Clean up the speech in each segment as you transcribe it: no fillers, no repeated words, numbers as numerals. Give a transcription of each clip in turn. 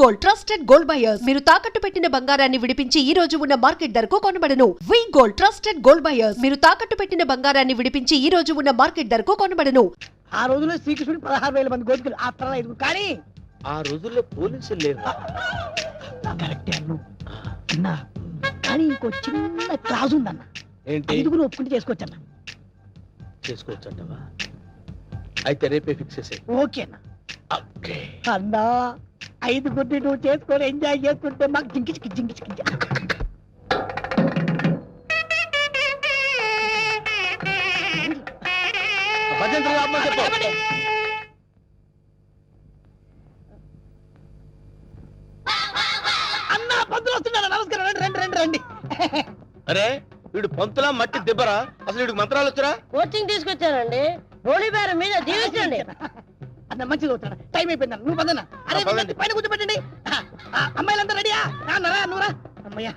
Gold trusted gold buyers మీరు తాకట్టు పెట్టిన బంగారాన్ని విడిపించి ఈ రోజు ఉన్న మార్కెట్ ధరకు కొనబడను. వి గోల్డ్ ట్రస్టెడ్ గోల్డ్ బయర్స్ మీరు తాకట్టు పెట్టిన బంగారాన్ని విడిపించి ఈ రోజు ఉన్న మార్కెట్ ధరకు కొనబడను. ఆ రోజుల్లో శ్రీకృష్ణుడు 16,000 మంది గోపికలు ఆ తర్వాత 5 కానీ ఆ రోజుల్లో పోలీసులు లేరు. కరెక్టే అన్నా కానీ ఇంకో చిన్న క్లాజ్ ఉందన్న. ఏంటి? 5 ఒప్పుకుంటే చేసుకోవచ్చన్న. చేసుకోవచ్చంటవా? అయితే రేపే ఫిక్స్ చేసేయ్. ఓకే అన్న. అన్నా 5 నువ్వు చేసుకొని ఎంజాయ్ చేసుకుంటే మాకు జింకిచికి అన్నా పంతులు వస్తున్నారా? నమస్కారం. రండి రండి. అరే వీడు పంతులా మట్టి దిబ్బరా? అసలు వీడికి మంత్రాలు వచ్చరా? కోచింగ్ తీసుకొచ్చానండి. బోళీబేరం మీద దీవించండి. అన్న మంచిది అవుతాడు. టైం అయిపోయింది. నువ్వు పదన్నా. అరే పైన కూర్చోబెట్టండి. అమ్మాయిలంతా రెడీయా? రాన్నరా నువ్వురా. అమ్మయ్యా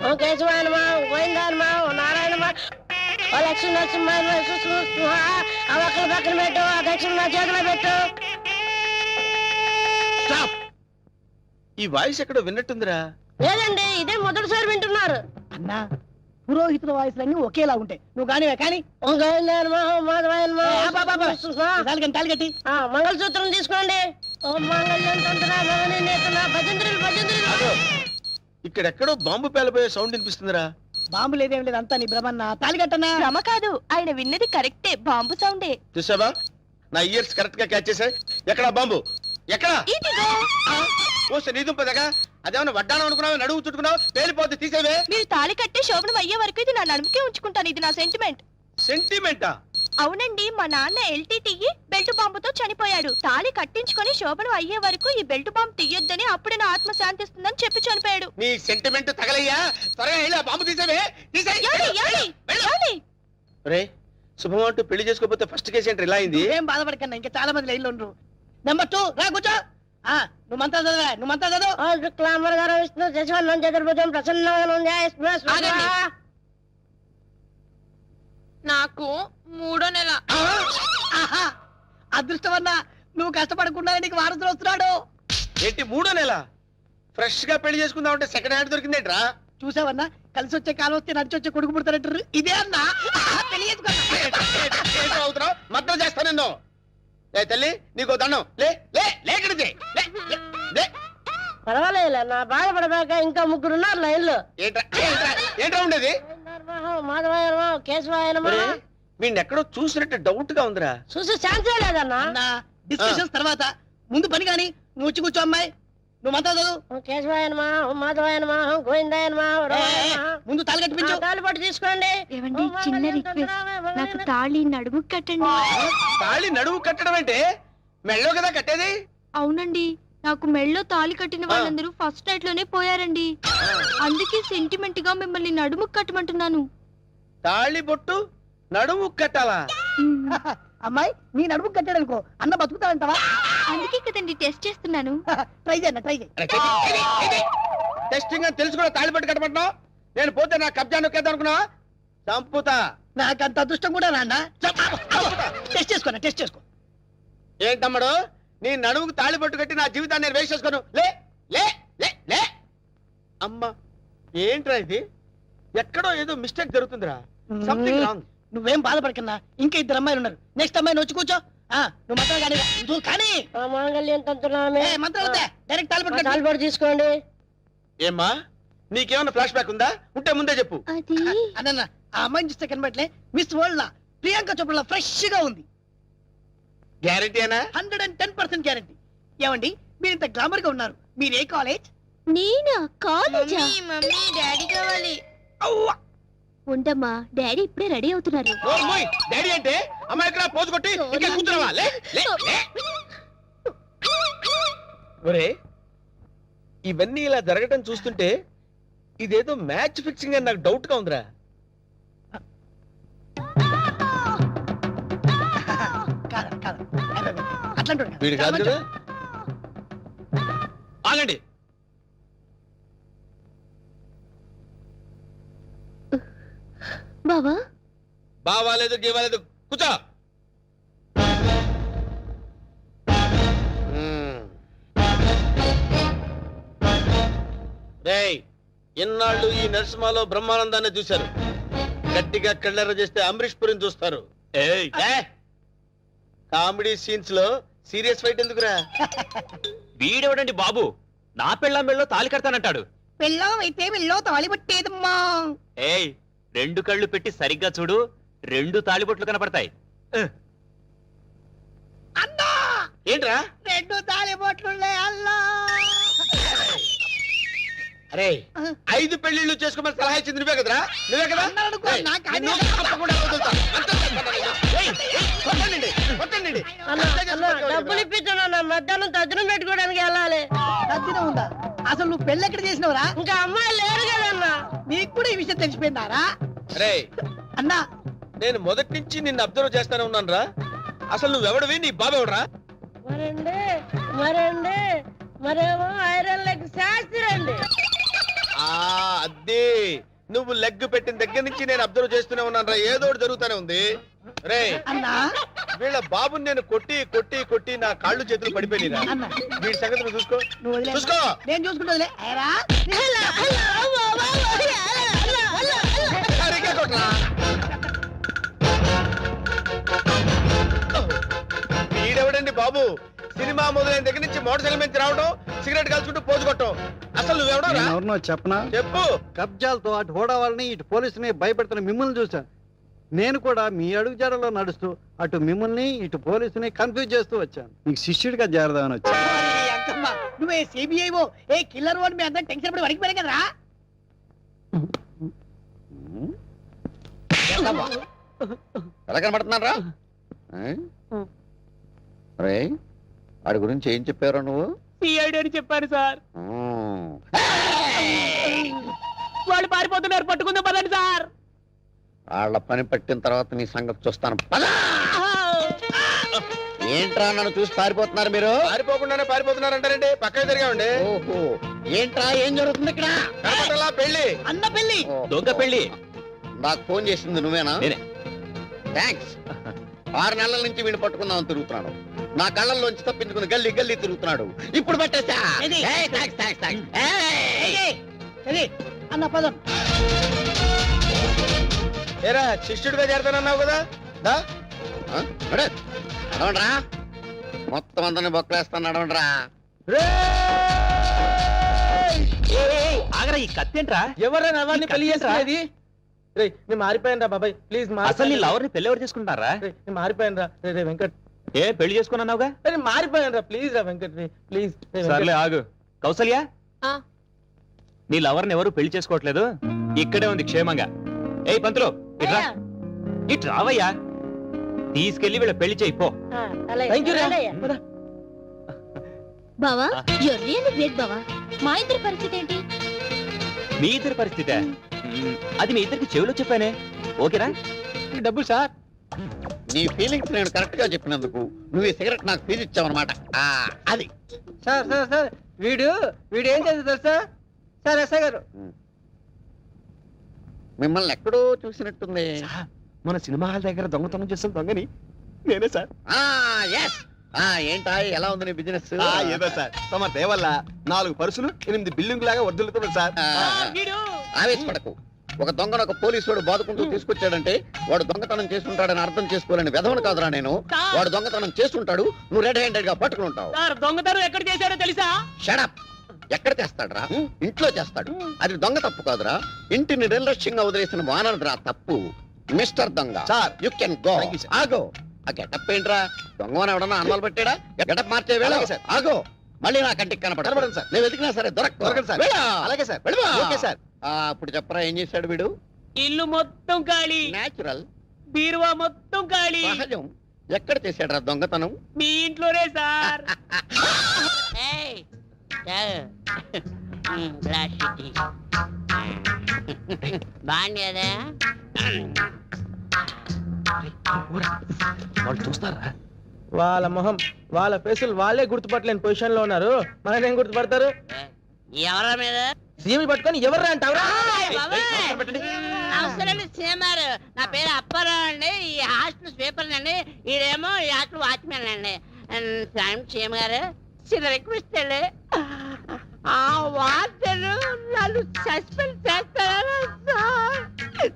ఓ కేశవాయనమా, గోవిందాయనమా, ఓ నారాయణమా, ఓ లక్ష్మీ నరసింహ, ఆ ఒక్కల పక్కన పెట్టు, ఆ దక్షిణ నా చేతిలో పెట్టు. స్టాప్. ఈ వాయిస్ ఎక్కడో విన్నట్టుందిరా. లేదండి, ఇదే మొదటిసారి వింటున్నారు. అన్నా పురోహితుల వాయిస్లన్నీ ఒకేలా ఉంటాయి. నువ్వు కానివే కానీ ఓ గోవిందాయనమా, ఓ మాధవాయనమా, తాలిగట్టి మంగళసూత్రం తీసుకోండి. ఓ మంగళ్యం తంత్ర భవని నేతన భజంత్రులు. ఇక్కడెక్కడో బాంబు పేలబోయే సౌండ్ వినిపిస్తుందిరా. బాంబు లేదేం లేదు, అంతా నీ భ్రమన్నా. తాలిగట్టన్నా. భ్రమ కాదు, ఆయన విన్నది కరెక్టే. బాంబు సౌండే. చూసావా? నా ఇయర్స్ కరెక్ట్ గా క్యాచ్ చేశాయి. ఎక్కడా బాంబు? ఎక్కడా? పోస్తే నీ దుంపదగా. అదేమన్నా వడ్డానం అనుకున్నావు, నడువు చుట్టుకున్నావు, పేలిపోతే తీసేవే. మీరు తాళి కట్టి శోభనం అయ్యే వరకు ఇది నా నడుముకే ఉంచుకుంటాను. ఇది నా సెంటిమెంట్. సెంటిమెంటా? అవునండి, మా నాన్న ఎల్టీటీ బెల్ట్ బాంబుతో చనిపోయాడు. తాళి కట్టించుకొని శోభనం అయ్యే వరకు ఈ బెల్ట్ బాంబు తీయొద్దని, అప్పుడే నా ఆత్మ శాంతిస్తుందని చెప్పి చనిపోయాడు. నీ సెంటిమెంట్ తగలయ్యా. త్వరగా వెళ్ళి ఆ బాంబు తీసేవే. రే శుభం అంటూ పెళ్లి చేసుకోకపోతే ఫస్ట్ కేసు ఏంటి ఇలా అయింది? ఏం బాధపడకన్నా, ఇంకా చాలా మంది లైన్లో ఉండరు. నెంబర్ 2 రా కూర్చో. నువ్వు మంత్రా చదవా? నువ్వు మంత్రా చదువు. ఓ శుక్లాంబర గారు విష్ణు శశివర్ణం చతుర్భుజం ప్రసన్నం. నాకు 3వ నెల. అదృష్టమన్నా, నువ్వు కష్టపడకుండా నీకు వారసులు వస్తున్నాడు. ఏంటి 3వ నెల? ఫ్రెష్ గా పెళ్లి చేసుకుందాం అంటే సెకండ్ హ్యాండ్ దొరికిందేట్రా? చూసావన్నా, కలిసి వచ్చే కాలం వస్తే నడిచి వచ్చే కొడుకు పుడతారంటారు. ఇదే అన్నా పెళ్లి అవుతున్నావు మద్దతు చేస్తా నిన్ను. లే తల్లి, నీకు దండం. లే లే లేకడి పర్వాలేదు, నా బాధపడబాక ఇంకా 3 ఉన్నారు లైన్లో. ఏంట్రా ఉండేది? మాధవాయనమా, కేశవాయనమా. వీడిని ఎక్కడో చూసినట్టు డౌట్ గా ఉందిరా. చూసి ఛాన్సే లేదన్నా. డిస్కషన్స్ తర్వాత ముందు పని కానీ నువ్వు వచ్చి కూర్చో. అమ్మాయి నువ్వు మంత్రా చదువు. కేశవాయనమా, మాధవాయనమా, గోవిందాయనమా. ముందు తాళి కట్టిపించు. తాళిపట్టు తీసుకోండి. ఏవండి, చిన్న రిక్వెస్ట్, నాకు తాళి నడుము కట్టండి. తాళి నడుము కట్టడం అంటే మెళ్ళో కదా కట్టేది? అవునండి, నాకు మెళ్ళో తాళి కట్టిన వాళ్ళందరూ ఫస్ట్ నైట్ లోనే పోయారండి. అందుకే సెంటిమెంట్ గా మిమ్మల్ని నడుము కట్టమంటున్నాను. తాళి బొట్టు నడుము కట్టాలా? అమ్మాయి నీ నడుము కట్టాడనుకో అన్న బతుకుతాడంటావా? అందుకే కదండి టెస్ట్ చేస్తున్నాను. ట్రై చేయన్న, ట్రై చేయి. టెస్టింగ్ అని తెలుసు కూడా తాళి పట్టు కట్టమంటున్నావు. నేను పోతే నా కబ్జా నొక్కేద్దాం అనుకున్నావా? చంపుతా. నాకంత అదృష్టం కూడా నాన్న. టెస్ట్ చేసుకో, టెస్ట్ చేసుకో. ఏంటమ్మడు, నీ నడుముకు తాళి పట్టు కట్టి నా జీవితాన్ని నేను వేస్ట్ చేసుకోను. లే లే లే లే. అమ్మా ఏంట్రా ఇది? ఎక్కడో ఏదో మిస్టేక్ జరుగుతుందిరా. Something wrong. నువ్వేం బాధపడకన్నా, ఇంకా 2 అమ్మాయిలు ఉన్నారు. నెక్స్ట్ అమ్మాయిని వచ్చి కూర్చో. నువ్వు మంత్రాలు కానీ నువ్వు కానీ మాంగళ్యం తంతునామే. మంత్రాలు డైరెక్ట్ తాళిపట్టు తీసుకోండి. ఏమ్మా, నీకేమన్నా ఫ్లాష్ బ్యాక్ ఉందా? ఉంటే ముందే చెప్పు. అన్న ఆ అమ్మాయిని చూస్తే కనబట్లే మిస్ వరల్డ్ లా ప్రియాంక చోప్రా ఫ్రెష్ గా ఉంది. గ్యారెంటీనా? 110% గ్యారెంటీ. ఏమండి మీరు ఇంత గ్లామర్ గా ఉన్నారు, మీరు ఏ కాలేజ్? నేనా? కాలేజా? మమ్మీ డాడీ కావాలి. ఉండమ్మా, డాడీ ఇప్పుడే రెడీ అవుతున్నారు. డాడీ అంటే అమ్మాయి ఇక్కడ పోజు కొట్టి ఇంకా కూర్చున్నావా? లే లే లే. ఒరే, ఇవన్నీ ఇలా జరగటం చూస్తుంటే ఇదేదో మ్యాచ్ ఫిక్సింగ్ అని నాకు డౌట్ గా ఉందిరా. వీడు కాదు కదా. ఆగండి. బావా బావాలేదు గీవాలేదు, కూర్చో. రేయ్ ఇన్నాళ్ళు ఈ నరసింహలో బ్రహ్మానందాన్ని చూశారు, గట్టిగా కళ్ళెర్ర చేస్తే అమరీష్ పురిని చూస్తారు. ఏయ్ కామెడీ సీన్స్ లో సీరియస్ ఫైట్ ఎందుకురా? వీడెవడండి బాబు, నా పెళ్ళాం మెళ్ళో తాలి కడతానంటాడు. పెళ్ళం అయితే వెళ్ళో తాళి పట్టేదమ్మా. ఏయ్ 2 కళ్ళు పెట్టి సరిగ్గా చూడు, 2 తాళిబొట్లు కనపడతాయి. అన్నా ఏంట్రా? 2 తాళి బొట్లున్నాయి అల్లా. అరే 5 పెళ్లిళ్ళు చేసుకోమని సలహా ఇచ్చింది నువ్వే కదరా? నువ్వే కదా? అన్నారనుకో, ఏయ్, నాకు అది- నిన్ను తప్పకుండా వదులుతా. అంతే చేస్తాను నేను. ఏయ్, కొట్టండి, కొట్టండి. డబ్బులు ఇప్పించాను, మధ్యాహ్నం తజ్జనం పెట్టుకోవడానికి వెళ్ళాలి. తద్దినం ఉందా? అసలు నువ్వు పెళ్ళి ఎక్కడ చేసినవరా? ఇంకా అమ్మాయి లేరు కదన్నా. నీకు కూడా ఈ విషయం తెలిసిపోయిందారా? రే అన్నా నేను మొదటి నుంచి నిన్ను అబ్జర్వ్ చేస్తానే ఉన్నాను రా. అసలు నువ్వెవడవి, నీ బాబెవడరా? మరండి మరేమో ఐరన్ లెగ్ శాస్త్రి అండి. అదే నువ్వు లెగ్ పెట్టిన దగ్గర నుంచి నేను అబ్జర్వ్ చేస్తూనే ఉన్నాను రా. ఏదో ఒకటి జరుగుతూనే ఉంది. రే అన్నా వీళ్ళ బాబుని నేను కొట్టి కొట్టి కొట్టి నా కాళ్ళు చేతులు పడిపోయినా. అన్నా వీడి సంగతి నువ్వు చూసుకో. నువ్వు వదిలే. చూసుకో. నేను చూసుకుంటా. సరిగ్గా కొట్టరా. వీడెవడండి బాబు, సినిమా మొదలైన దగ్గర నుంచి మోటార్ సైకిల్ మీద రావడం, సిగరెట్ కాల్చుకుంటూ పోజు కొట్టడం. అసలు నువ్వెవడో ఎవరినో చెప్పనా? చెప్పు. కబ్జాలతో అటు హోడా వాళ్ళని ఇటు పోలీసుని భయపెడుతున్న మిమ్మల్ని చూసా. నేను కూడా మీ అడుగు జాడలో నడుస్తూ అటు మిమ్మల్ని ఇటు పోలీసుని కన్ఫ్యూజ్ చేస్తూ వచ్చాను. మీకు శిష్యుడిగా చేరదామని వచ్చాను. నువ్వే సిబిఐఓ ఏ కిల్లర్ వాడు మీ అందరం టెన్షన్ పడి వడికిపోయారు కదరా? ఎలా కనబడుతున్నారా? రే వాడి గురించి ఏం చెప్పారు నువ్వు? సిఐడి అని చెప్పాను సార్. వాళ్ళు పారిపోతున్నారు, పట్టుకుందాం పదండి సార్. వాళ్ళ పని పట్టిన తర్వాత నీ సంగతి చూస్తాను. పద! ఏంట్రా నన్ను చూసి పారిపోతున్నారు మీరు? పారిపోకుండానే పారిపోతున్నారంటారండి. పక్కన తిరిగామండి. ఓహో ఏంట్రా ఏం జరుగుతుంది ఇక్కడ? కనపడలా పెళ్లి. అన్న పెళ్లి. దొంగ పెళ్లి. నాకు ఫోన్ చేసింది నువ్వేనా? నేనే. థ్యాంక్స్. 6 నెలల నుంచి వీడిని పట్టుకుందామని తిరుగుతున్నాడు. నా కళ్ళల్లోంచి తప్పించుకుని గల్లీ గల్లీ తిరుగుతున్నాడు. ఇప్పుడు పట్టేసా. ఏది? ఏయ్, థాంక్స్, థాంక్స్, థాంక్స్. ఏయ్! సరే అన్న పదం. ఏరా శిష్యుడిగా చేరతానన్నావు కదా? దా. ఆ? నడు. నడవండ్రా. మొత్తం అందరిని బొక్కలేస్తాను, నడవండ్రా. ఆగరా, ఈ కత్తేంట్రా? ఎవరైనా ఎవరిని పెళ్లి చేసేది? రే నేను మారిపోయాను రా బాబాయ్, ప్లీజ్. అసలు నీ లవర్ని పెళ్లి ఎవరు చేసుకుంటారా? నేను మారిపోయాను రా. రే వెంకట్, ఏ పెళ్లి చేసుకున్నావుగా? నేను మారిపోయాను రా. ప్లీజ్ రా వెంకట్, ప్లీజ్. సర్లే ఆగు. కౌసల్య, నీ లవర్ని ఎవరు పెళ్లి చేసుకోవట్లేదు, ఇక్కడే ఉంది క్షేమంగా. ఏయ్ పంతులు, ఇట్రా. ఇటు రావయ్యా. తీసుకెళ్లి వీళ్ళ పెళ్లి చేయి పో. బావా you're really great బావా. మా ఇద్దరి పరిస్థితి ఏంటి? మీ ఇద్దరి పరిస్థితే అది మీ ఇద్దరికి చెవిలో చెప్పానే. ఓకేరా? డబ్బులు సార్. నీ ఫీలింగ్స్ నేను కరెక్ట్ గా చెప్పినందుకు నువ్వు ఈ సిగరెట్ నాకు ఫీజు ఇచ్చావన్నమాట. అది సార్ సార్ సార్ వీడు ఏం చేస్తుంది తెలుసా సార్? ఎస్ఐ గారు మిమ్మల్ని ఎక్కడో చూసినట్టుంది. మన సినిమా హాల్ దగ్గర దొంగతనం చేస్తాం దొంగని నేనే సార్. ఎస్. ఏంటా ఎలా ఉంది నీ బిజినెస్? ఏదో సార్ తమ దేవల్ల 4 పరుసులు 8 బిల్డింగ్ లాగా వర్దులుతున్నాడు సార్. ఆవేశపడకు. ఒక దొంగను ఒక పోలీసుడు బాదుకుంటూ తీసుకొచ్చాడంటే వాడు దొంగతనం చేస్తుంటాడని అర్థం చేసుకోలేని వెధవను కాదురా నేను. వాడు దొంగతనం చేస్తుంటాడు, నువ్వు రెడ్ హ్యాండెడ్ గా పట్టుకుని ఉంటావు. దొంగతనం ఎక్కడ చేశారో తెలుసా? షడప్. ఎక్కడ చేస్తాడురా? ఇంట్లో చేస్తాడు. అది దొంగ తప్పు కాదురా, ఇంటిని నిర్లక్ష్యంగా వదిలేసిన వానరురా తప్పు. మిస్టర్ దొంగ sir, you can go. Thank you, sir. ఆగో. ఆ గెటప్ ఏంట్రా? దొంగని ఎవడన్నా అనుమాలు పెట్టాడా? గెటప్ మార్చే వేళ. అలాగే, sir. ఆగో. మళ్ళీ నా కంటికి కనపడదు, sir. నేను వెతికినా సరే దొరకదు, sir. అలాగే సార్. Okay sir. ఇప్పుడు చెప్పరా ఏం చేశాడు వీడు? ఇల్లు మొత్తం ఖాళీ, నేచురల్, బీరువా మొత్తం ఖాళీ. సహజం. ఎక్కడ చేశాడు రా దొంగతనం? మీ ఇంట్లోనే సార్. బాగుండేదా? వాళ్ళు చూస్తారా? వాళ్ళ మొహం వాళ్ళ ఫేసులు వాళ్ళే గుర్తుపట్టలేని పొజిషన్ లో ఉన్నారు. మన ఏం గుర్తుపడతారు? ఎవరి మీద? సీఎం పట్టుకొని ఎవరు అంటావురా? అవసరం సీఎంఆర్. నా పేరు అప్పారావు అండి. ఈ హాస్టల్ స్వీపర్ అండి. ఈడేమో ఈ హాస్టల్ వాచ్మెన్ అండి. సీఎం గారు చిన్న రిక్వెస్ట్ అండి. ఆ వార్తలు సస్పెండ్ చేస్తారా సార్?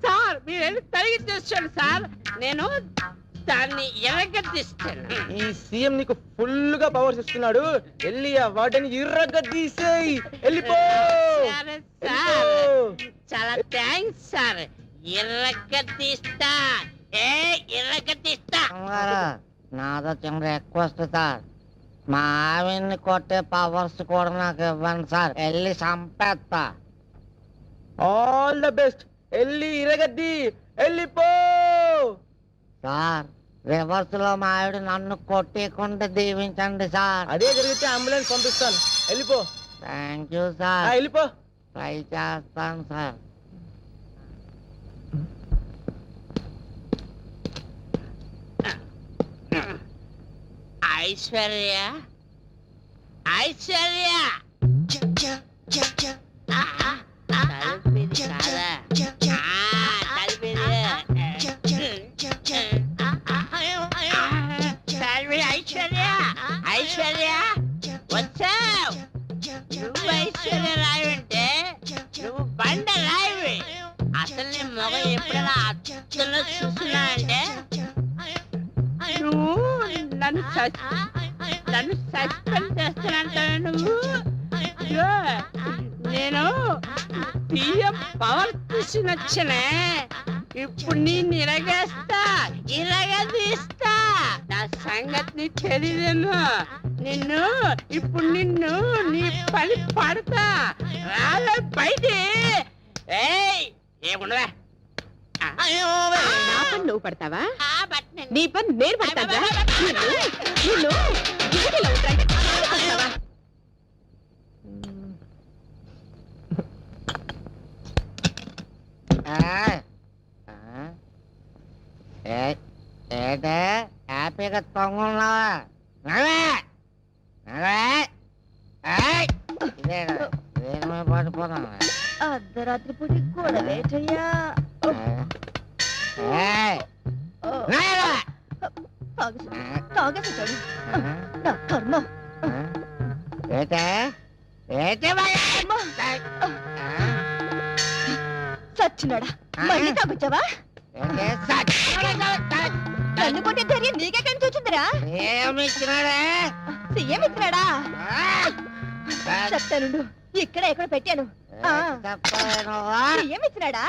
సార్ మీరు వెళ్ళి తొలగించేస్తాడు సార్, నేను దాన్ని ఎరగదీస్తాను. ఈ సీఎం నీకు ఫుల్ గా పవర్స్ ఇస్తున్నాడు, వెళ్ళి ఆ వాటిని ఇర్రగా తీసేయి, వెళ్ళిపో. సరే సార్, చాలా థ్యాంక్స్ సార్. ఎరగదీస్తా, ఎరగదీస్తా. నాదో చిన్న రిక్వెస్ట్ సార్, మా ఆవిడ్ని కొట్టే పవర్స్ కూడా నాకు ఇవ్వండి సార్, వెళ్ళి చంపేస్తా. ఆల్ ద బెస్ట్, వెళ్ళి ఇరగద్ది, వెళ్ళిపో. సార్ రివర్స్ లో మా ఆవిడ నన్ను కొట్టేకుండా దీవించండి సార్. అదే జరిగితే అంబులెన్స్ పంపిస్తాను, వెళ్ళిపో. థ్యాంక్ యూ సార్, వెళ్ళిపో. ట్రై చేస్తాను సార్. ఐశ్వర్య, ఐశ్వర్య, తలుపుది కాదా? తలుపుది. ఐశ్వర్య, ఐశ్వర్య వచ్చావు. నువ్వు ఐశ్వర్య రాయి అంటే నువ్వు బండ రాయివి. అసలు నీ మొగ ఎప్పుడైనా అచ్చలో చూస్తున్నా అంటే నువ్వు నన్ను సస్పెండ్ చేస్తానంటావు. నువ్వు ఇదిగో, నేను సీఎం పవర్ తీసుకొచ్చినే, ఇప్పుడు నేను ఇరగేస్తా, ఇరగదీస్తా. నా సంగతి తెలియదేమో. ఇప్పుడు నిన్ను నీ పని పడతా. రాలే బయట. ఏముండవా? నా పని నువ్వు పడతావా? నీ పని నేను పడతావా? నిన్ను డ్యూటీలో ఉంటాయి. ఏంటే హ్యాపీగా తొంగున్నావా? పడిపోతున్నా. అర్ధరాత్రి పూటి గొడవేటయ్యా. తాగేసాడు నా కర్మ. సచ్చినాడా, మళ్ళీ తాగొచ్చావా? నన్ను కొట్టే ధైర్యం నీకే కనిపించిందిరా? సీఎం ఇచ్చినాడా? చెప్తానుండు, ఇక్కడ ఎక్కడ పెట్టాను. సీఎం ఇచ్చినాడా?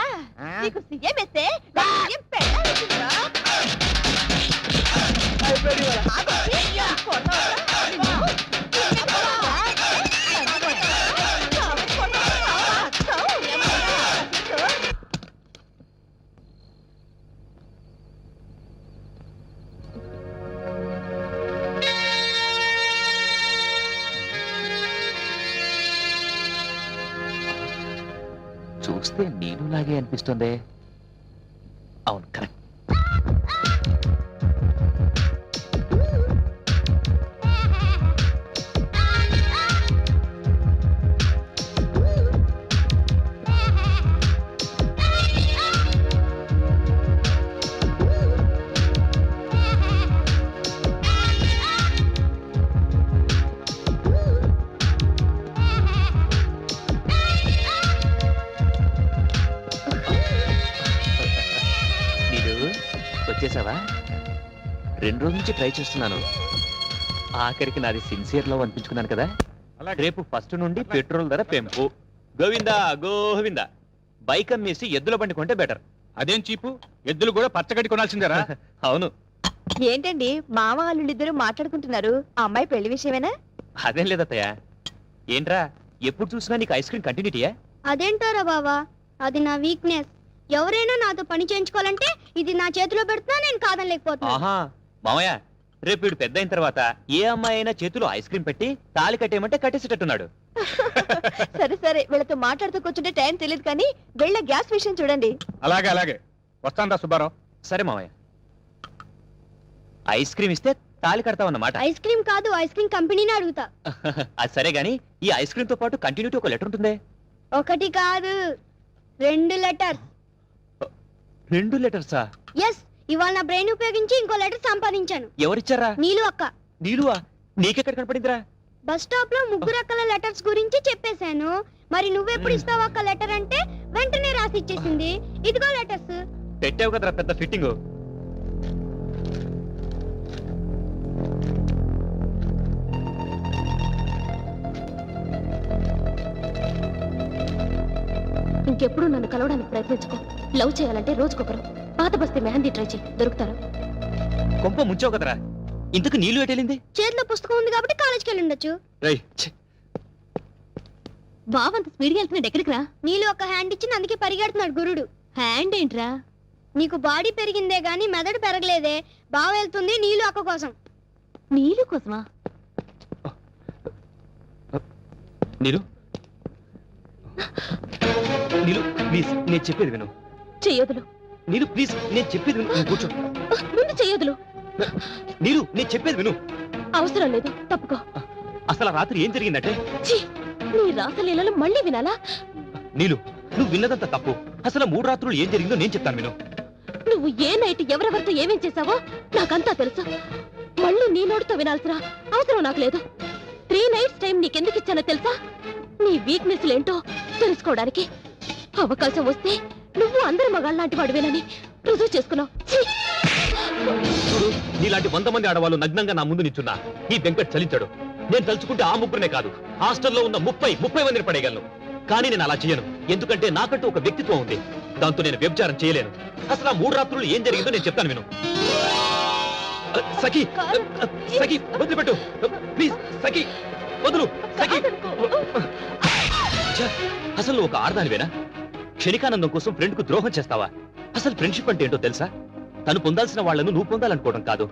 నీకు సీఎం ఇస్తే సీఎం పెట్టాల్సిందిరా. చూస్తే నేను లాగే అనిపిస్తుంది. అవును, కరెక్ట్. వచ్చేసావా? 2 రోజుల నుంచి ట్రై చేస్తున్నాను. ఆఖరికి నాది సిన్సియర్ లవ్ అనిపించుకున్నాను కదా. రేపు ఫస్ట్ నుండి పెట్రోల్ ధర పెంపు. గోవిందా గోవిందా. బైక్ అమ్మేసి ఎద్దుల బండి కొంటే బెటర్. అదేం చీపు, ఎద్దులు కూడా పచ్చగడ్డి కొనాల్సిందేరా? అవును. ఏంటండి మామ వాళ్ళిద్దరు మాట్లాడుకుంటున్నారు? ఆ అమ్మాయి పెళ్లి విషయమేనా? అదేం లేదత్తయ్య. ఏంట్రా ఎప్పుడు చూసినా నీకు ఐస్ క్రీమ్ కంటిన్యూటీయా? అదేంటారా బావా, అది నా వీక్నెస్. ఎవరైనా నాతో పని చేయించుకోవాలంటే ఇది నా చేతిలో పెడుతున్నా నేను కాదనలేకపోతున్నా. ఆహా మామయ్య, రేపు వీడు పెద్ద అయిన తర్వాత ఏ అమ్మాయి అయినా చేతిలో ఐస్ క్రీమ్ పెట్టి తాళి కట్టేయమంటే కట్టేసేటట్టున్నాడు. సరే సరే, వీళ్ళతో మాట్లాడుతూ కూర్చుంటే టైం తెలియదు కానీ వెళ్ళే గ్యాస్ విషయం చూడండి. అలాగే అలాగే, వస్తాను సుబ్బారావు. సరే మామయ్య, ఐస్ క్రీమ్ ఇస్తే తాళి కడతావన్నమాట. ఐస్ క్రీమ్ కాదు, ఐస్ క్రీమ్ కంపెనీని అడుగుతా. అది సరే గాని ఈ ఐస్ క్రీమ్ తో పాటు కంటిన్యూటీ ఒక లెటర్ ఉంటుంది. 1 కాదు 2 లెటర్స్. 2 లెటర్సా? ఎస్, ఇవాళ నా బ్రెయిన్ ఉపయోగించి ఇంకో లెటర్ సంపాదించాను. ఎవరిచ్చారా? నీలు అక్క. నీలువా? నీకెక్కడ కనపడిందిరా? బస్ స్టాప్ లో ముగ్గురు అక్కల లెటర్స్ గురించి చెప్పేశాను. మరి నువ్వెప్పుడు ఇస్తావు అక్క లెటర్ అంటే వెంటనే రాసి ఇచ్చేసింది. ఇదిగో లెటర్స్. పెట్టావు కదరా పెద్ద ఫిట్టింగ్. ఇంకెప్పుడు నన్ను కలవడానికి ప్రయత్నించుకో. లవ్ చేయాలంటే రోజుకొకరు. పాత బస్తీ మెహందీ ట్రై చేయి, దొరుకుతారు. కొంప ముంచావు కదరా. ఇంతకు నీళ్ళు ఎటెళ్ళింది? చేతిలో పుస్తకం ఉంది కాబట్టి కాలేజ్కి వెళ్ళి ఉండొచ్చు. బావంత స్పీడ్గా వెళ్తున్నాడు, ఎక్కడికి రా? నీళ్ళు ఒక హ్యాండ్ ఇచ్చింది, అందుకే పరిగెడుతున్నాడు గురుడు. హ్యాండ్ ఏంట్రా? నీకు బాడీ పెరిగిందే గాని మెదడు పెరగలేదే. బావ వెళ్తుంది నీళ్ళు అక్క కోసం. నీళ్ళు కోసమా? నీలు నీలు ప్లీజ్ నేను చెప్పేది విను. చెయ్యొదులు. నీలు ప్లీజ్ నేను చెప్పేది విను. నువ్వు కూర్చో. ముందు చెయ్యొదులు. నీలు నేను చెప్పేది విను. అవసరం లేదు, తప్పుకో. అసలు ఆ రాత్రి ఏం జరిగిందంటే? ఛీ, నీ రాసలీలలు మళ్ళీ వినాలా? నీలు నువ్వు విన్నదంతా తప్పు. అసలు 3 రాత్రులు ఏం జరిగిందో నేను చెప్తాను విను. నువ్వు ఏ నైట్ ఎవరెవరితో ఏమేం చేశావో నాకంతా తెలుసు. మళ్ళీ నీ నోటితో వినాల్సిన అవసరం నాకు లేదు. 3 nights టైం నీకెందుకు ఇచ్చానో తెలుసా? నీ వీక్నెస్ ఏంటో తెలుసుకోవడానికి. అవకాశం వస్తే నువ్వు అందరి మగాళ్ళలాంటి వాడివేనని రుజువు చేసుకున్నావు. చూడు, నీలాంటి 100 మంది ఆడవాళ్ళు నగ్నంగా నా ముందు నిల్చున్నా ఈ వెంకట్ చలించాడు. నేను తలుచుకుంటే ఆ ముగ్గురునే కాదు, హాస్టల్లో ఉన్న 30 మందిని పడేయగలను. కానీ నేను అలా చేయను, ఎందుకంటే నాకంటూ ఒక వ్యక్తిత్వం ఉంది. దాంతో నేను వ్యభిచారం చేయలేను. అసలు ఆ 3 రాత్రులు ఏం జరిగిందో నేను చెప్తాను విను. సఖి సఖి వదిలిపెట్టు ప్లీజ్. సఖి వదులు. సఖి అసలు ఒక ఆడదానివేనా? క్షణికానందం కోసం ఫ్రెండ్ కు ద్రోహం చేస్తావా? అసలు ఫ్రెండ్షిప్ అంటే ఏంటో తెలుసా? తను పొందాల్సిన వాళ్లను నువ్వు పొందాలనుకోవడం కాదు.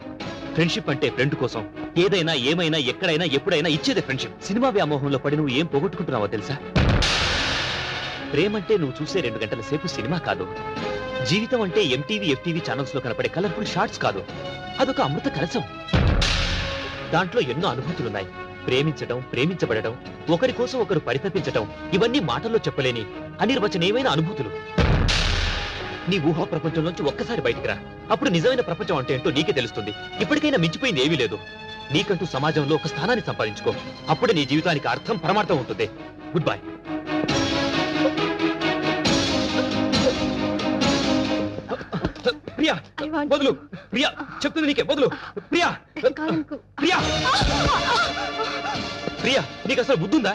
ఫ్రెండ్షిప్ అంటే ఫ్రెండ్ కోసం ఏదైనా ఏమైనా ఎక్కడైనా ఎప్పుడైనా ఇచ్చేదే ఫ్రెండ్షిప్. సినిమా వ్యామోహంలో పడి నువ్వు ఏం పోగొట్టుకుంటున్నావో తెలుసా? ప్రేమంటే నువ్వు చూసే 2 గంటల సేపు సినిమా కాదు. జీవితం అంటే ఎంటీవీ FTV ఛానల్స్ లో కనపడే కలర్ఫుల్ షార్ట్స్ కాదు. అదొక అమృత కలశం. దాంట్లో ఎన్నో అనుభూతులున్నాయి. ప్రేమించడం, ప్రేమించబడడం, ఒకరి కోసం ఒకరు పరితపించడం, ఇవన్నీ మాటల్లో చెప్పలేని అనిర్వచనీయమైన అనుభూతులు. నీ ఊహా ప్రపంచంలోంచి ఒక్కసారి బయటికి రా. అప్పుడు నిజమైన ప్రపంచం అంటే ఏంటో నీకే తెలుస్తుంది. ఇప్పటికైనా మించిపోయింది ఏమీ లేదు. నీకంటూ సమాజంలో ఒక స్థానాన్ని సంపాదించుకో. అప్పుడే నీ జీవితానికి అర్థం, పరమార్థం ఉంటుంది. Good bye. ప్రియా వదులు. ప్రియా చెప్తుంది నీకే, వదులు. ప్రియా ప్రియా ప్రియా నీకు అసలు బుద్ధుందా?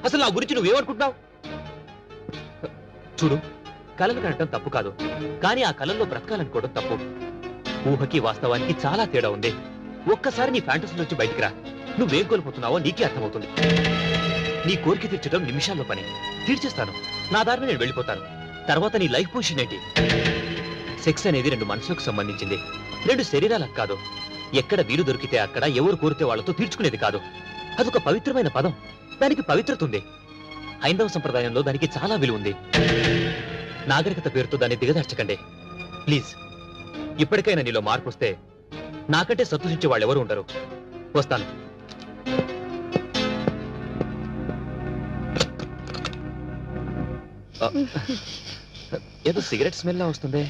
అసలు నా గురించి నువ్వేమనుకుంటున్నావు? చూడు, కలలు కనటం తప్పు కాదు, కానీ ఆ కలల్లో బ్రతకాలనుకోవడం తప్పు. ఊహకి వాస్తవానికి చాలా తేడా ఉంది. ఒక్కసారి నీ ఫ్యాంటసీ నుంచి బయటికి రా. నువ్వేం కోల్పోతున్నావో నీకే అర్థమవుతుంది. నీ కోరిక తీర్చడం నిమిషాల్లో పని. తీర్చేస్తాను, నా దారిని నేను వెళ్ళిపోతాను. తర్వాత నీ లైఫ్ పొజిషన్ ఏంటి? సెక్స్ అనేది 2 మనసులకు సంబంధించింది, 2 శరీరాలకు కాదు. ఎక్కడ వీలు దొరికితే అక్కడ, ఎవరు కోరితే వాళ్లతో తీర్చుకునేది కాదు. అదొక పవిత్రమైన పదం, దానికి పవిత్రత ఉంది. హైందవ సంప్రదాయంలో దానికి చాలా విలువ ఉంది. నాగరికత పేరుతో దాన్ని దిగదార్చకండి ప్లీజ్. ఇప్పటికైనా నీలో మార్పు వస్తే నాకంటే సంతోషించే వాళ్ళు ఎవరు ఉండరు. వస్తాను. ఏదో సిగరెట్ స్మెల్ లా వస్తుంది.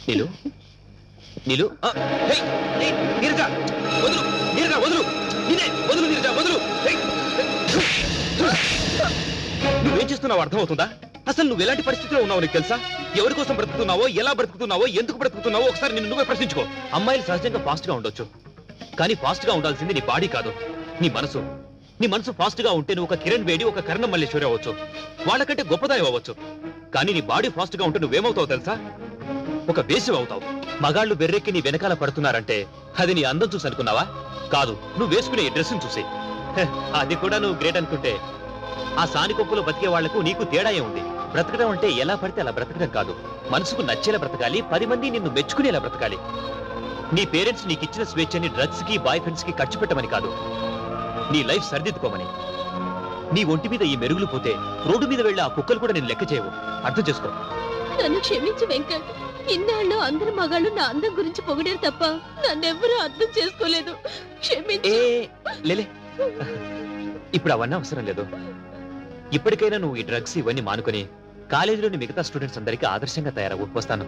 నీలు నీలు నీరజ వదులు. నీరజ వదులు. వదులు నీరజ వదులు. నువ్వేం చేస్తున్నావు అర్థమవుతుందా? అసలు నువ్వు ఎలాంటి పరిస్థితిలో ఉన్నావు నీకు తెలుసా? ఎవరి కోసం బ్రతుకుతున్నావో, ఎలా బ్రతుకుతున్నావో, ఎందుకు బ్రతుకుతున్నావో ఒకసారి నిన్ను నువ్వే ప్రశ్నించుకో. అమ్మాయిలు సహజంగా ఫాస్ట్ గా ఉండొచ్చు, కానీ ఫాస్ట్ గా ఉండాల్సింది నీ బాడీ కాదు, నీ మనసు. నీ మనసు ఫాస్ట్ గా ఉంటే నువ్వు ఒక కిరణ్ బేడి, ఒక కర్ణం మల్లేశ్వరి అవ్వచ్చు, వాళ్ళకంటే గొప్పదాయం అవ్వచ్చు. కానీ నీ బాడీ ఫాస్ట్ గా ఉంటే నువ్వేమవుతావు తెలుసా? ఒక వేసివ్ అవుతావు. మగాళ్ళు బెర్రెక్కి నీ వెనకాల పడుతున్నారంటే అది నీ అందం చూసి అనుకున్నావా? కాదు, నువ్వు వేసుకునే డ్రెస్సును చూసి. అది కూడా నువ్వు గ్రేట్ అనుకుంటే ఆ సానికొప్పులో బతికే వాళ్లకు నీకు తేడా ఉంది. బ్రతకడం అంటే ఎలా పడితే అలా బ్రతకడం కాదు, మనసుకు నచ్చేలా బ్రతకాలి, 10 మంది నిన్ను మెచ్చుకునేలా బ్రతకాలి. నీ పేరెంట్స్ నీకు ఇచ్చిన స్వేచ్ఛని డ్రగ్స్ కి, బాయ్ ఫ్రెండ్స్ కి ఖర్చు పెట్టమని కాదు, నీ లైఫ్ సరిదిద్దుకోమని. నీ ఒంటి మీద ఈ మెరుగులు పోతే రోడ్డు మీద వెళ్ళి ఆ కుక్కలు కూడా నేను లెక్క చేయవు. అర్థం చేసుకో. నన్ను క్షమించు వెంకట్. ఇన్నాళ్ళు అందరు మగాళ్ళు నా అందం గురించి పొగిడారు తప్ప నన్నెవ్వరూ అర్థం చేసుకోలేదు. క్షమించు. లేలే, ఇప్పుడు అవన్నీ అవసరం లేదు. ఇప్పటికైనా నువ్వు ఈ డ్రగ్స్ ఇవన్నీ మానుకొని కాలేజీలోని మిగతా స్టూడెంట్స్ అందరికీ ఆదర్శంగా తయారవు. వస్తాను.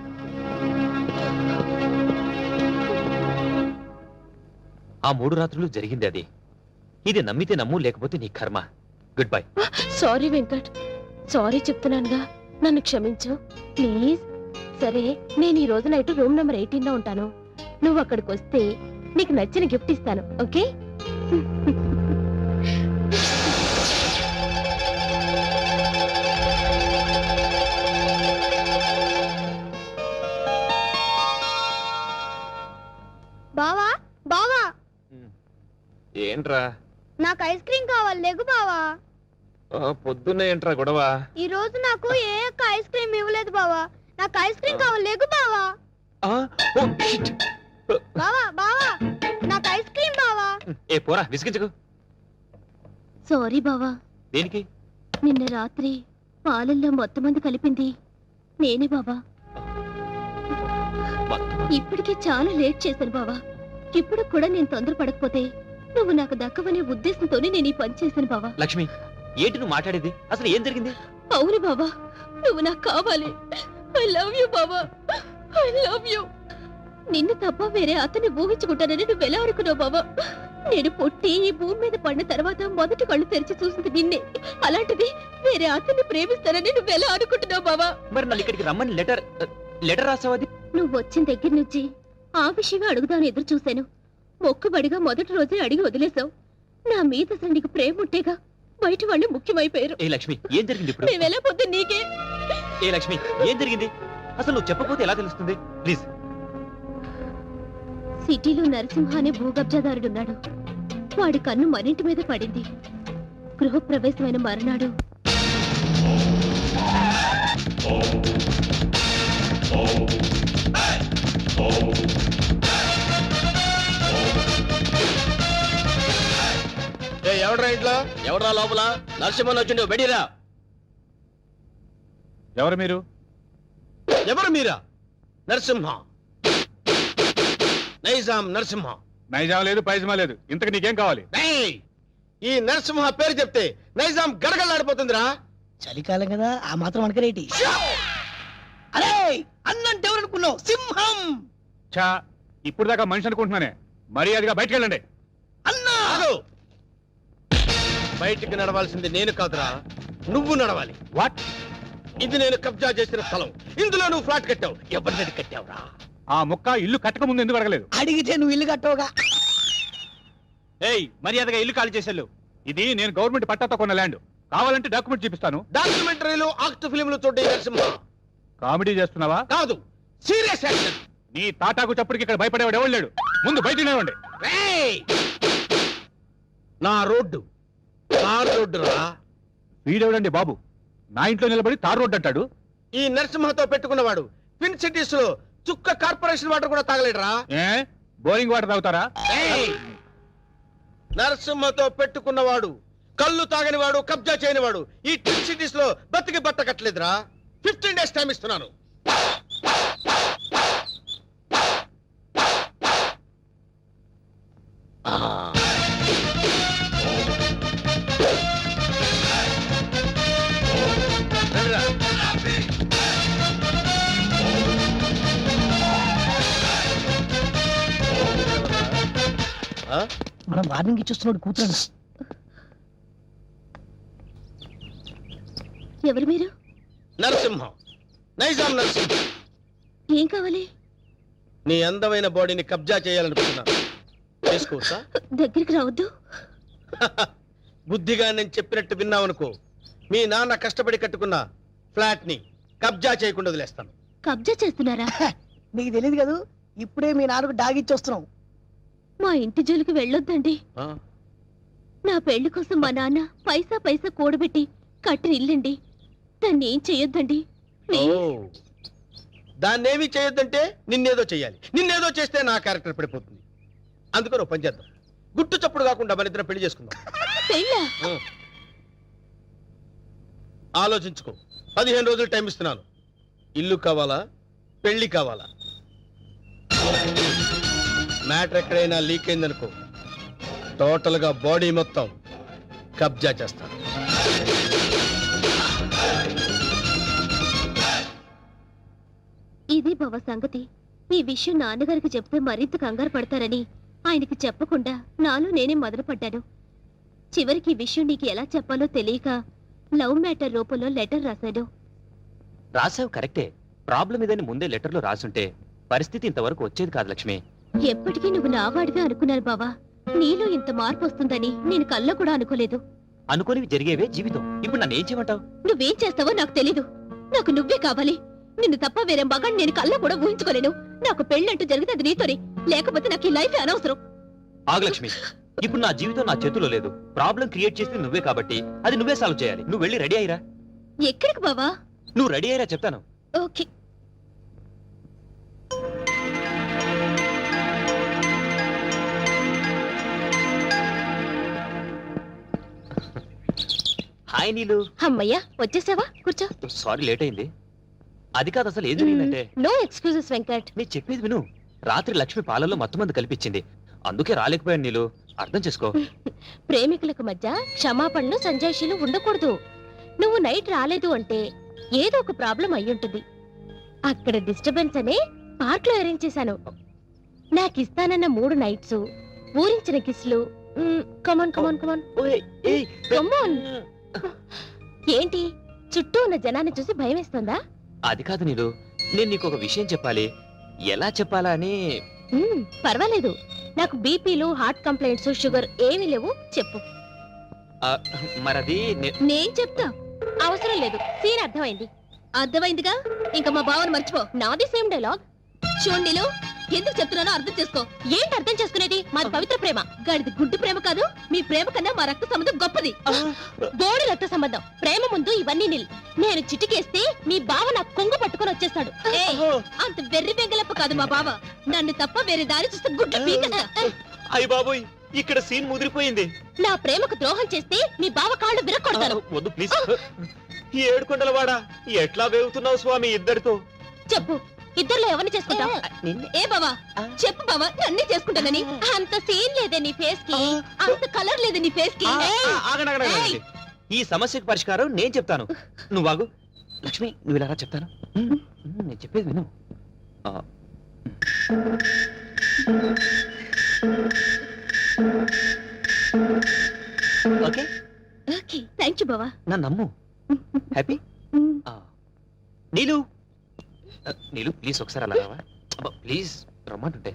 ఆ 3 రాత్రులు జరిగింది అది. ఇది నమ్మితే నమ్ము, లేకపోతే నీ కర్మ. Goodbye. Sorry Venkat, sorry చెప్తున్నానుగా, నన్ను క్షమించు ప్లీజ్. సరే, నేను ఈ రోజు నైట్ రూమ్ నెంబర్ 18 లో ఉంటాను. నువ్వు అక్కడికి వస్తే నీకు నచ్చిన గిఫ్ట్ ఇస్తాను, ఓకే? బావా బావా ఏంట్రా నాకు ఐస్ క్రీమ్ కావాలి, లేగు బావా. పొద్దున్నే ఏంట్రా గొడవ? ఈ రోజు నాకు ఏ ఒక్క ఐస్ క్రీమ్ ఇవ్వలేదు బావా. నాకు ఐస్ క్రీమ్ కావాలి, లేగు బావా. బావా బావా, నాకు ఐస్ క్రీమ్ బావా. ఏ పోరా, విసిగించకు. సారీ బావా. దేనికి? నిన్న రాత్రి పాలల్లో మొత్తం మంది కలిపింది నేనే బావా. ఇప్పటికే చాలా లేట్ చేశాను బావా. ఇప్పుడు కూడా నేను తొందరపడకపోతే నువ్వు నాకు దక్కవనే ఉద్దేశంతోనే నేను ఈ పని చేశాను బావా. లక్ష్మి, ఏంటి నువ్వు మాట్లాడేది? అసలు ఏం జరిగింది? అవును బావా, నువ్వు నాకు కావాలి. ఐ లవ్ యూ బావా, ఐ లవ్ యూ. నిన్ను తప్ప వేరే అతన్ని ఊహించుకుంటానని నువ్వు ఎలా అనుకున్నావు బావా? నేను పుట్టి ఈ భూమి మీద పడిన తర్వాత మొదటి కళ్ళు తెరిచి చూసింది నిన్నే. అలాంటిది వేరే అతన్ని ప్రేమిస్తానని నువ్వు ఎలా అనుకుంటున్నావు బావా? మరి నన్ను ఇక్కడికి రమ్మని లెటర్ రాసావది? నువ్వు వచ్చిన దగ్గర నుంచి ఆ విషయమే అడుగుదాని ఎదురు చూశాను. మొక్కుబడిగా మొదటి రోజే అడిగి వదిలేశావు. నా మీద అసలు నీకు ప్రేమ ఉంటేగా బయట వాళ్ళు ముఖ్యమైపోయారు. ఏ లక్ష్మి, ఏం జరిగింది ఇప్పుడు? మేము ఎలా పొద్దు నీకే. ఏ లక్ష్మి, ఏం జరిగింది? అసలు నువ్వు చెప్పకపోతే ఎలా తెలుస్తుంది? ప్లీజ్. సిటీలో నరసింహ అనే భూకబ్జాదారుడున్నాడు. వాడి కన్ను మనింటి మీద పడింది. గృహప్రవేశమైన మరునాడు ఎవడ్రా ఇంట్లో? ఎవడ్రా లోపల? నరసింహన్ వచ్చిండు, బెడిరా. ఎవరు మీరు? ఎవరు మీరా? నరసింహ, నైజాం నరసింహ. నైజాం లేదు, పైజమా లేదు. ఇంతకు నీకేం కావాలి? ఏయ్! ఈ నరసింహ పేరు చెప్తే నైజాం గడగడలాడిపోతుందిరా. చలికాలం కదా, ఆ మాత్రం అనకరేటి. అరే, అన్నంటే ఎవరనుకున్నావు? సింహం. చా, ఇప్పుడు దాకా మనిషి అనుకుంటున్నానే. మర్యాదగా బయటకు వెళ్ళండి. అన్నా, ఆగు! బయటికి నడవాల్సింది నేను కాదురా, నువ్వు నడవాలి. వాట్? ఇది నేను కబ్జా చేసిన స్థలం. ఇందులో నువ్వు ఫ్లాట్ కట్టావు. ఎవరిని కట్టావురా? ఆ ముక్క ఇల్లు కట్టక ముందు ఎందుకు అడగలేదు? అడిగితే నువ్వు ఇల్లు కట్టవుగా. ఏయ్, మర్యాదగా ఇల్లు ఖాళీ చేసేళ్ళు. ఇది నేను గవర్నమెంట్ పట్టాతో కొన్న ల్యాండ్. కావాలంటే డాక్యుమెంట్ చూపిస్తాను. డాక్యుమెంటరీలు, ఆక్ట్ ఫిలింలు చూడే నరసింహ. కామెడీ చేస్తున్నావా? కాదు, సీరియస్ యాక్షన్. నీ తాటాకు చప్పుడుకి ఇక్కడ భయపడేవాడు ఎవడు లేడు. ముందు బయట నిలవండి. ఏయ్! నా రోడ్డు తార్ రోడ్డు రా. వీడెవడండి బాబు? నా ఇంట్లో నిలబడి తార్ రోడ్డు అంటాడు. ఈ నరసింహతో పెట్టుకున్నవాడు ట్విన్ సిటీస్ లో చుక్క కార్పొరేషన్ వాటర్ కూడా తాగలేడురా. ఏ, బోరింగ్ వాటర్ తాగుతారా? ఏయ్! నరసింహతో పెట్టుకున్నవాడు కళ్ళు తాగని వాడు, కబ్జా చేయని వాడు ఈ ట్విన్ సిటీస్ లో బతికి బట్ట కట్టలేదురా. 15 days టైం ఇస్తున్నాను. రండిరా. మనం వార్నింగ్ ఇచ్చేస్తున్నాడు కూతురన్న. ఎవరు మీరు? నరసింహం, నైజాం నరసింహ. ఏం కావాలి? నీ అందమైన బాడీని కబ్జా చేయాలనుకుంటున్నాను. చేసుకోవచ్చా? దగ్గరికి రావద్దు. బుద్ధిగా నేను చెప్పినట్టు విన్నావనుకో, మీ నాన్న కష్టపడి కట్టుకున్న ఫ్లాట్ ని కబ్జా చేయకుండా వదిలేస్తాను. కబ్జా చేస్తున్నారా? నీకు తెలియదు కదా, ఇప్పుడే మీ నాన్నకు డాగిచ్చొస్తున్నావు. మా ఇంటి జోలికి వెళ్ళొద్దండి. నా పెళ్లి కోసం మా నాన్న పైసా పైసా కూడబెట్టి కట్టిన ఇల్లండి. దాన్ని ఏం చెయ్యొద్దండి. దాన్నేమీ చేయొద్దంటే నిన్నేదో చెయ్యాలి. నిన్నేదో చేస్తే నా క్యారెక్టర్ పడిపోతుంది. అందుకని ఓ పని చేద్దాం. గుట్టు చప్పుడు కాకుండా మన ఇద్దరం పెళ్లి చేసుకుందాం. పెళ్ళా? ఆలోచించుకో. 15 రోజులు టైం ఇస్తున్నాను. ఇల్లు కావాలా, పెళ్లి కావాలా? మ్యాటర్ ఎక్కడైనా లీక్ అయిందనుకో, టోటల్ గా బాడీ మొత్తం కబ్జా చేస్తాను. ఇది బావ సంగతి. ఈ విషయం నాన్నగారికి చెప్తే మరింత కంగారు పడతారని ఆయనకి చెప్పకుండా నాలో నేనే మొదలుపడ్డాను. చివరికి ఈ విషయం నీకు ఎలా చెప్పాలో తెలియక లవ్ మ్యాటర్ రూపంలో లెటర్ రాశాడు. రాసావు కరెక్టే. ప్రాబ్లం ఇదని ముందే లెటర్లో రాసుంటే పరిస్థితి ఇంతవరకు వచ్చేది కాదు లక్ష్మి. ఎప్పటికీ నువ్వు నావాడివే అనుకున్నాను బావా. నీలో ఇంత మార్పు వస్తుందని నేను కల్లో కూడా అనుకోలేదు. అనుకోనివి జరిగేవే జీవితం. ఇప్పుడు నన్ను ఏం చేయమంటావు? నువ్వేం చేస్తావో నాకు తెలీదు. నాకు నువ్వే కావాలి. నిన్ను తప్ప వేరే మగాన్ని నేను కల్లో కూడా ఊహించుకోలేను. నాకు పెళ్ళంటూ జరిగితే అది నీతోనే, లేకపోతే నాకు ఈ లైఫ్ అనవసరం. ఆగు లక్ష్మి, ఇప్పుడు నా జీవితం నా చేతిలో లేదు. ప్రాబ్లం క్రియేట్ చేసింది నువ్వే కాబట్టి అది నువ్వే సాల్వ్ చేయాలి. నువ్వు వెళ్ళి రెడీ అయ్యిరా. ఎక్కడికి బావా? నువ్వు రెడీ అయ్యిరా చెప్తాను. ఓకే. హాయ్ నీలు. అమ్మయ్యా వచ్చేసావా? కూర్చో. సారీ లేట్ అయింది. అది కాదు, అసలు ఏం జరిగిందంటే నో ఎక్స్క్యూజెస్ వెంకట్. నేను చెప్పేది విను. రాత్రి లక్ష్మి పాలల్లో మత్తు మంది కల్పించింది. అందుకే రాలేకపోయాను నీలు. అర్థం చేసుకో. ప్రేమికులకు మధ్య క్షమాపణలు సంజాయిషీలు ఉండకూడదు. నువ్వు నైట్ రాలేదు అంటే ఏదో ఒక ప్రాబ్లం అయ్యుంటుంది. అక్కడ డిస్టర్బెన్స్ అనే పార్క్ లో అరేంజ్ చేశాను. నాకు ఇస్తానన్న 3 నైట్స్, ఊరించిన కిస్లు. కమాన్ కమాన్ కమాన్ కమాన్. ఏంటి చుట్టూ ఉన్న జనాన్ని చూసి భయం వేస్తుందా? అది కాదు నీలు, నేను నీకు ఒక విషయం చెప్పాలి. ఎలా చెప్పాలా అని. పర్వాలేదు. నాకు బీపీలు, హార్ట్ కంప్లైంట్స్, షుగర్ ఏమీ లేవు. చెప్పు. మరది నేను చెప్తా. అవసరం లేదు. సీన్ అర్థమైంది. అర్థమైందిగా. ఇంకా మా బావను మర్చిపో. నాది సేమ్ డైలాగ్. చూండిలు, ఎందుకు చెప్తున్నానో అర్థం చేసుకో. ఏంటి అర్థం చేసుకునేది? మాది పవిత్ర ప్రేమ. గడిది గుడ్డు ప్రేమ కాదు. మీ ప్రేమ కన్నా మా రక్త సంబంధం గొప్పది. బోడి రక్త సంబంధం. ప్రేమ ముందు ఇవన్నీ నిల్. నేను చిటికేస్తే మీ బావ నాకు కొంగు పట్టుకొని వచ్చేస్తాడు. అంత వెర్రి బెంగలప్ప కాదు మా బావ. నన్ను తప్ప వేరే దారి చూస్తే గుడ్లు పీకేస్తా. అయ్య బాబోయ్, ఇక్కడ సీన్ ముదిరిపోయింది. నా ప్రేమకు ద్రోహం చేస్తే మీ బావ కాళ్ళు విరక్కొడతాను. వద్దు ప్లీజ్. ఏడుకొండలవాడా, ఎట్లా వేగుతున్నావు స్వామి ఇద్దరితో? చెప్పు, ఇద్దరులో ఎవరిని చేసుకుంటావు? ఏ బావా, చెప్పు బావా, నన్నే చేసుకుంటానని. అంత సీన్ లేదే నీ ఫేస్ కి, అంత కలర్ లేదు నీ ఫేస్ కి. ఆగండి. ఈ సమస్యకు పరిష్కారం నేను చెప్తాను. నువ్వు ఆగు. లక్ష్మి, నువ్వు ఇలా రా, చెప్తాను. నేను చెప్పేది విను. ఓకే ఓకే, థ్యాంక్ యూ బావా. నా నమ్ము. హ్యాపీ. నీలు, నీలు ప్లీజ్ ఒకసారి అలా రావా? ప్లీజ్ రమ్మంటుంటే.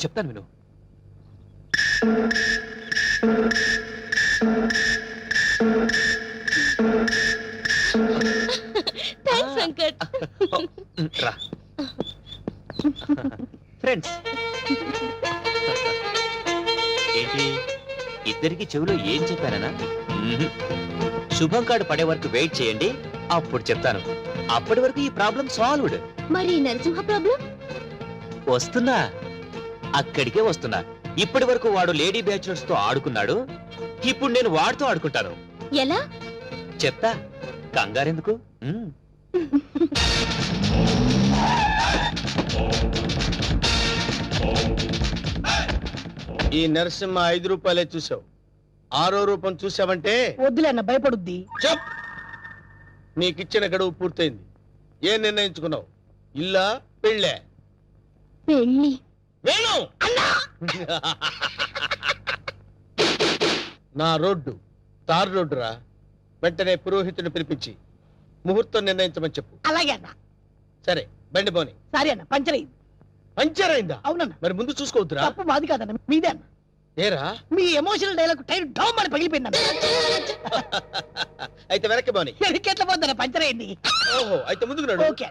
చెప్తాను విను. థ్యాంక్స్ వెంకట్. రా ఫ్రెండ్స్. ఏంటి ఇద్దరికి చెవిలో ఏం చెప్పానా? శుభం కార్డు పడే వరకు వెయిట్ చేయండి, అప్పుడు చెప్తాను. అప్పటి వరకు ఈ ప్రాబ్లం సాల్వ్డ్. మరి నరసింహ ప్రాబ్లం? వస్తున్నా, అక్కడికే వస్తున్నా. ఇప్పటి వరకు వాడు లేడీ బ్యాచులర్స్ తో ఆడుకున్నాడు. ఇప్పుడు నేను వాడితో ఆడుకుంటాను. ఎలా చెప్తా, కంగారెందుకు. ఈ నరసింహ 5 రూపాయలే చూసావు. 6వ రూపం చూసావంటే వద్దులే అన్న, భయపడుద్ది. చెప్. నీకిచ్చిన గడువు పూర్తయింది. ఏం నిర్ణయించుకున్నావు? ఇల్లా పెళ్ళే? పెళ్ళి. వేణు నా రోడ్డు తార్ రోడ్డు రా. వెంటనే పురోహితుని పిలిపించి ముహూర్తం నిర్ణయించమని చెప్పు. అలాగే అన్న. సరే, బండి పోని. సారీ అన్న, పంచర్ అయింది. పంచర్ అయిందా? అవునన్న. మరి ముందు చూసుకోవద్దురా. తప్పు మాది కాదన్న, మీదే అన్న. ఏరా, మీ ఎమోషనల్ డైలాగ్ టైర్ డౌన్ అని పగిలిపోయిందన్న. అయితే వెనక్కి పోని. ఎట్లా పోద్దన్న, పంచర్ అయింది. ఓహో, అయితే ముందుకు నడు. ఓకే.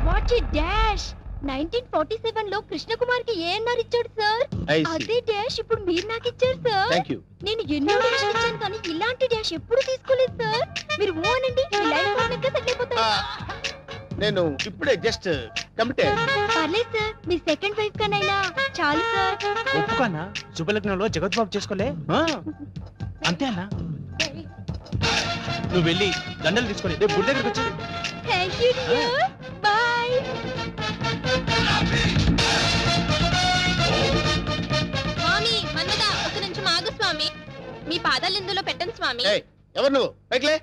What a dash. 1947 లో కృష్ణకుమార్ కి ఏఎన్ఆర్ ఇచ్చాడు సార్. I see. అదే డాష్ ఇప్పుడు మీరు నాకు ఇచ్చారు సార్. Thank you. నేను ఎన్నో డాష్ ఇచ్చాను కానీ ఇలాంటి డాష్ ఎప్పుడు తీసుకోలేదు సార్. మీరు ఓ అనండి, మీ లైఫ్ పార్ట్నర్గా సెట్ అయిపోతారు. నేను ఇప్పుడే జస్ట్ కమిటే. పర్లేదు సార్, మీ సెకండ్ వైఫ్ కనైనా చాలు సార్. ఒప్పుకోనా? శుభలగ్నంలో జగద్బాబు చేసుకోలే. అంతే అన్నా. నువ్వు వెళ్ళి దండలు తీసుకొని రేపు గుడి దగ్గరకు వచ్చి. Thank you dear. బై. స్వామి మన్మద, ఒక నిమిషం ఆగు స్వామి. మీ పాదాలు ఇందులో పెట్టండి స్వామి. ఎవరు నువ్వు? పైకిలే.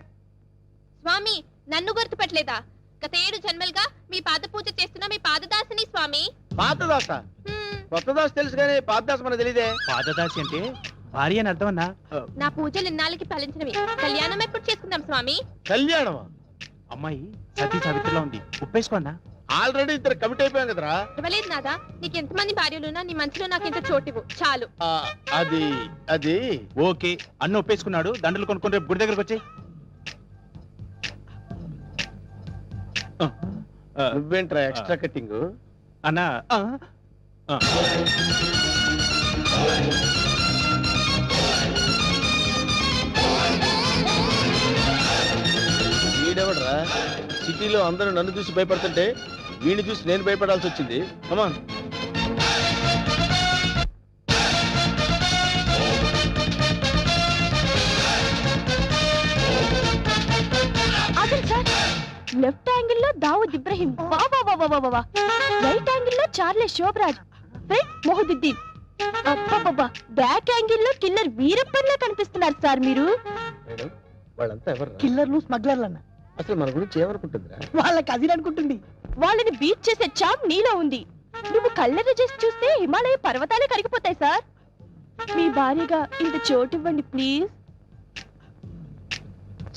స్వామి, నన్ను గుర్తుపట్టలేదా? గత 7 జన్మలుగా మీ పాద పూజ చేస్తున్న మీ పాదదాసిని స్వామి. పాతదాస కొత్త దాస తెలుసు కానీ పాతదాస మనకు తెలియదే. పాదదాసి అంటే భార్య అని అర్థం అన్నా. నా పూజలు ఇన్నాళ్ళకి ఫలించినవి. కళ్యాణం ఎప్పుడు చేసుకుందాం స్వామి? కళ్యాణమా? అమ్మాయి సతీ సావిత్రిలో ఉంది, ఉప్పేసుకోన్నా. ఆల్రెడీ ఇద్దరు కమిట్ అయిపోయాం కదరా. ఇవ్వలేదు నాదా, నీకు ఎంతమంది భార్యలున్నా నీ మనసులో నాకు ఇంత చోటివు చాలు. అది అది ఓకే, అన్న ఒప్పేసుకున్నాడు. దండలు కొనుక్కొని రేపు గుడి దగ్గరకు వచ్చి. నువ్వేంట్రా ఎక్స్ట్రా కటింగ్? అన్నా వీడెవడరా సిటీలో అందరూ నన్ను చూసి భయపడుతుంటే వీడిని చూసి నేను భయపడాల్సి వచ్చింది. కమాన్. లెఫ్ట్ యాంగిల్ లో దావుద్ ఇబ్రహీం, రైట్ యాంగిల్ లో చార్లెస్ శోభరాజ్, మొహదుద్దీన్, బ్యాక్ యాంగిల్ లో కిల్లర్ వీరప్పన్లా కనిపిస్తున్నారు సార్ మీరు. మేడం వాళ్ళంతా ఎవరు? కిల్లర్లు స్మగ్లర్లు అన్న. అసలు మన గురించి ఏమనుకుంటుందిరా? వాళ్ళ కజిన్ అనుకుంటుంది. వాళ్ళని బీట్ చేసే చాప్ నీలో ఉంది. నువ్వు కళ్ళెర్ర చేసి చూస్తే హిమాలయ పర్వతాలే కరిగిపోతాయి సార్. మీ భార్యగా ఇంత చోటు ఇవ్వండి please.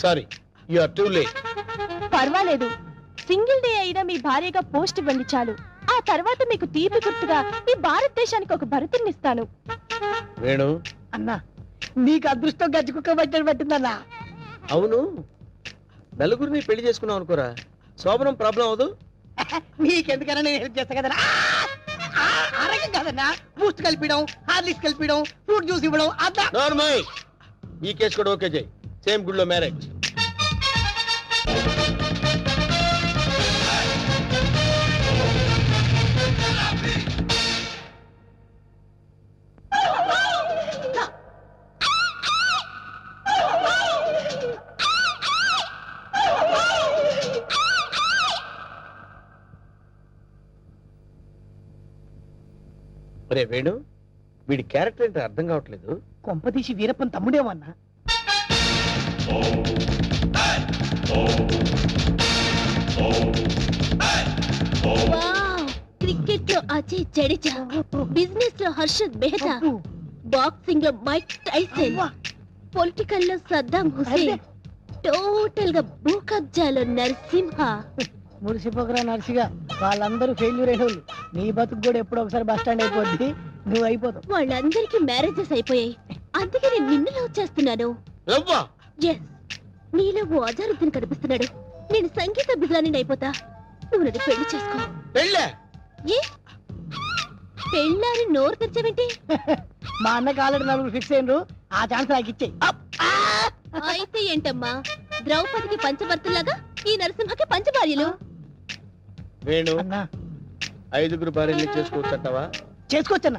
Sorry, you are too late. పర్వాలేదు, సింగిల్ డే అయినా మీ భార్యగా పోస్ట్ ఇవ్వండి చాలు. ఆ తర్వాత మీకు తీపి గుర్తుగా ఈ భారతదేశానికి ఒక భరతుని ఇస్తాను. వేణు అన్నా నీకు అదృష్టం గజ్జి కుక్క పట్టని పట్టిందన్నా. అవును, నలుగురిని పెళ్లి చేసుకున్నావు అనుకోరా, శోభనం ప్రాబ్లం అవదు. నీకెందుకన్నా నేను హెల్ప్ చేస్తా కదన్నా. ఆరోగ్యం కాదన్నా, బూస్ట్ కలిపిడం, హార్లిక్స్ కలిపిడం, ఫ్రూట్ జ్యూస్ ఇవ్వడం. అదా నార్మల్. ఈ కేసు కూడా ఓకే చేయి. సేమ్ గుడ్ లో మ్యారేజ్. ఒరే వేణు, వీడి క్యారెక్టర్ ఏంటో అర్థం కావట్లేదు. కొంపదీసి వీరప్పన్ తమ్ముడేమన్నా. క్రికెట్ లో అజయ్ జడేజా, బిజినెస్ లో హర్షద్ మెహతా, బాక్సింగ్ లో మైక్ టైసన్, పొలిటికల్ లో సద్దాం హుసేన్, టోటల్ గా భూకబ్జాలో నరసింహ. మురిసిపోకరా నర్సిగా, వాళ్ళందరూ ఫెయిల్యూర్ అయిన వాళ్ళు. నీ బతుకు కూడా ఎప్పుడో ఒకసారి బస్ స్టాండ్ అయిపోద్ది, నువ్వు అయిపోతావు. వాళ్ళందరికీ మ్యారేజెస్ అయిపోయాయి, అందుకే నేను నిన్ను లవ్ చేస్తున్నాను. ఎస్, నీలో ఓ అజారుద్దీన్ కనిపిస్తున్నాడు. నేను సంగీత బిజ్లాని అయిపోతా, నువ్వు నన్ను పెళ్లి చేసుకో. ఏ పెళ్ళాని నోరు తెచ్చావేంటి? మా అన్నకి ఆల్రెడీ నలుగురు ఫిక్స్ అయినరు, ఆ ఛాన్స్ నాకు ఇచ్చేయి. అయితే ఏంటమ్మా, ద్రౌపదికి పంచభర్తలాగా ఈ నరసింహకి పంచభార్యలు. వేణు, అన్నా 5 భార్యలు చేసుకోవచ్చంటావా? చేసుకోవచ్చన్నా.